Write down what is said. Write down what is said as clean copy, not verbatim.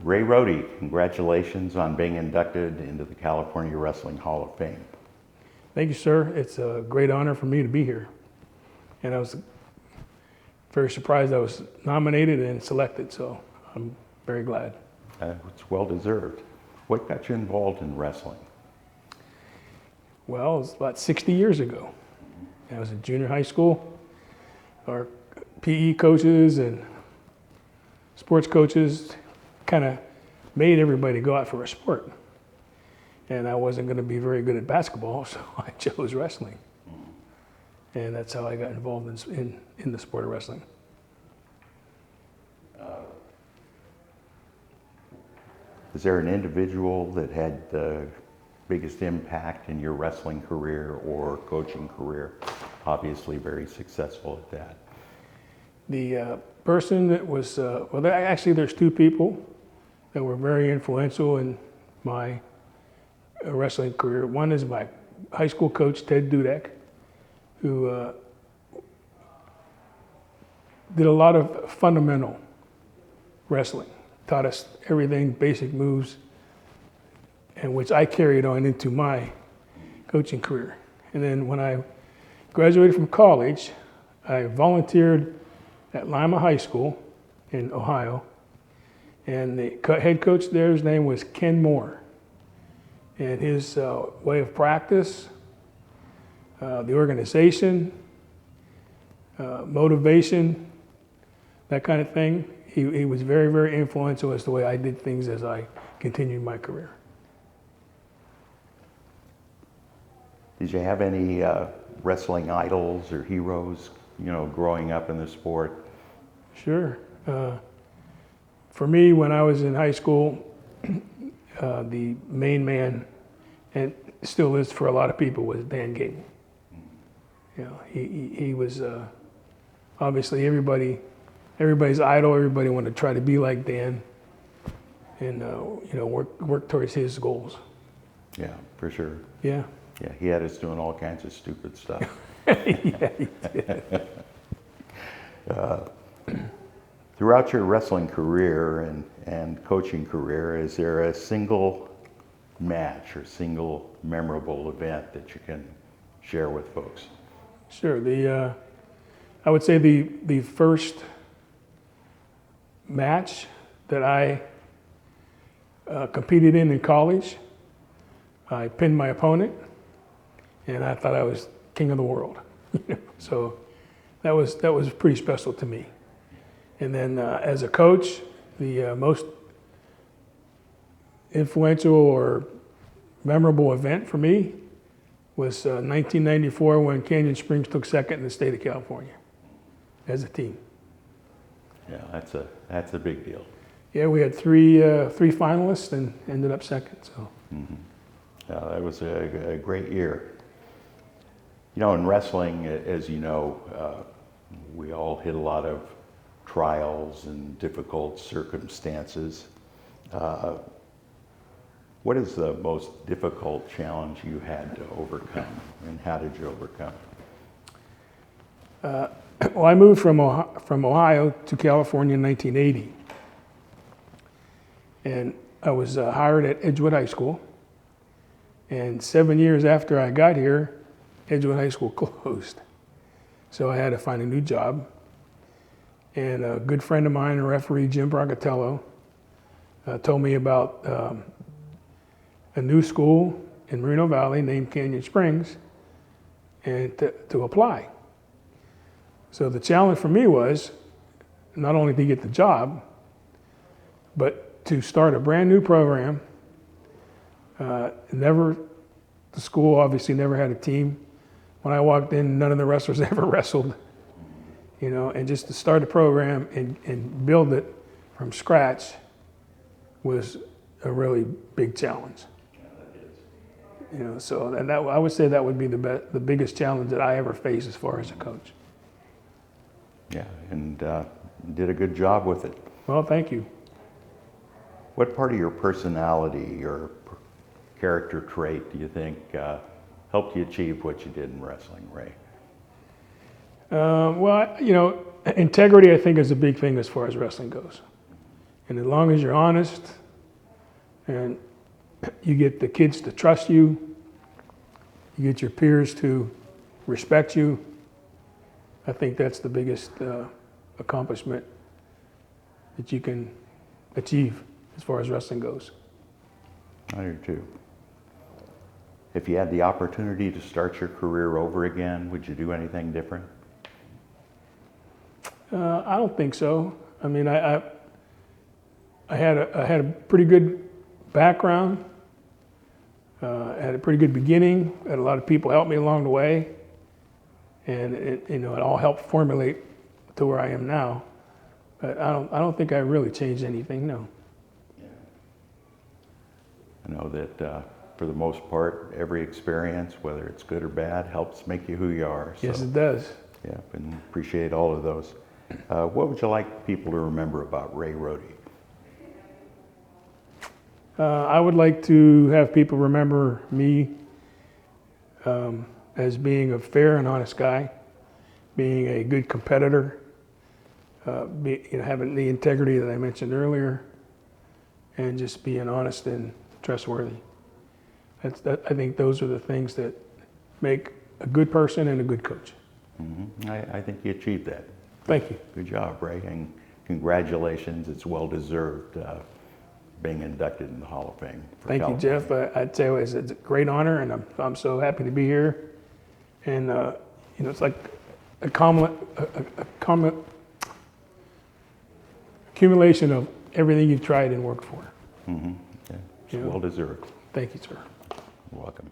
Ray Rodi, congratulations on being inducted into the California Wrestling Hall of Fame. Thank you, sir. It's a great honor for me to be here. And I was very surprised I was nominated and selected, so I'm very glad. It's well deserved. What got you involved in wrestling? Well, it was about 60 years ago. I was in junior high school. Our PE coaches and sports coaches kind of made everybody go out for a sport. And I wasn't going to be very good at basketball, so I chose wrestling. And that's how I got involved in the sport of wrestling. Is there an individual that had the biggest impact in your wrestling career or coaching career? Obviously very successful at that. The person that was, there's two people that were very influential in my wrestling career. One is my high school coach, Ted Dudek, who did a lot of fundamental wrestling, taught us everything, basic moves, and which I carried on into my coaching career. And then when I graduated from college, I volunteered at Lima High School in Ohio, and the head coach there, his name was Ken Moore. And his way of practice, the organization, motivation, that kind of thing, he was very, very influential as the way I did things as I continued my career. Did you have any wrestling idols or heroes, growing up in the sport? Sure. For me, when I was in high school, the main man, and still is for a lot of people, was Dan Gable. He was obviously everybody's idol. Everybody wanted to try to be like Dan, and work towards his goals. Yeah, for sure. Yeah. Yeah, he had us doing all kinds of stupid stuff. Yeah, he did. Throughout your wrestling career and coaching career, is there a single match or single memorable event that you can share with folks? Sure. I would say the first match that I competed in college, I pinned my opponent, and I thought I was king of the world. So that was pretty special to me. And then as a coach, the most influential or memorable event for me was 1994 when Canyon Springs took second in the state of California as a team. Yeah, that's a big deal. Yeah, we had three finalists and ended up second. So. Mm-hmm. That was a great year. In wrestling, as you know, we all hit a lot of trials and difficult circumstances. What is the most difficult challenge you had to overcome, and how did you overcome it? Well, I moved from Ohio to California in 1980, and I was hired at Edgewood High School. And 7 years after I got here, Edgewood High School closed. So I had to find a new job. And a good friend of mine, a referee, Jim Brocatello, told me about a new school in Moreno Valley named Canyon Springs, and to apply. So the challenge for me was not only to get the job, but to start a brand new program. The school obviously never had a team. When I walked in, none of the wrestlers ever wrestled, and just to start a program and build it from scratch was a really big challenge. So and I would say that would be the biggest challenge that I ever faced as far as a coach. Yeah, and did a good job with it. Well, thank you. What part of your personality or character trait do you think helped you achieve what you did in wrestling, Ray? Well, integrity I think is a big thing as far as wrestling goes. And as long as you're honest and you get the kids to trust you, you get your peers to respect you, I think that's the biggest accomplishment that you can achieve as far as wrestling goes. I do too. If you had the opportunity to start your career over again, would you do anything different? I don't think so. I mean, I had a pretty good background. I had a pretty good beginning. I had a lot of people help me along the way, and it all helped formulate to where I am now. But I don't think I really changed anything. No. I know that for the most part, every experience, whether it's good or bad, helps make you who you are. Yes, it does. Yeah, and appreciate all of those. What would you like people to remember about Ray Rodi? I would like to have people remember me as being a fair and honest guy, being a good competitor, having the integrity that I mentioned earlier, and just being honest and trustworthy. I think those are the things that make a good person and a good coach. Mm-hmm. I think you achieved that. Thank you. Good job, Ray, and congratulations. It's well deserved being inducted in the Hall of Fame. Thank you, Jeff. I'd say it's a great honor, and I'm so happy to be here. And it's like a accumulation of everything you've tried and worked for. Mm-hmm. Yeah. It's well deserved. Thank you, sir. You're welcome.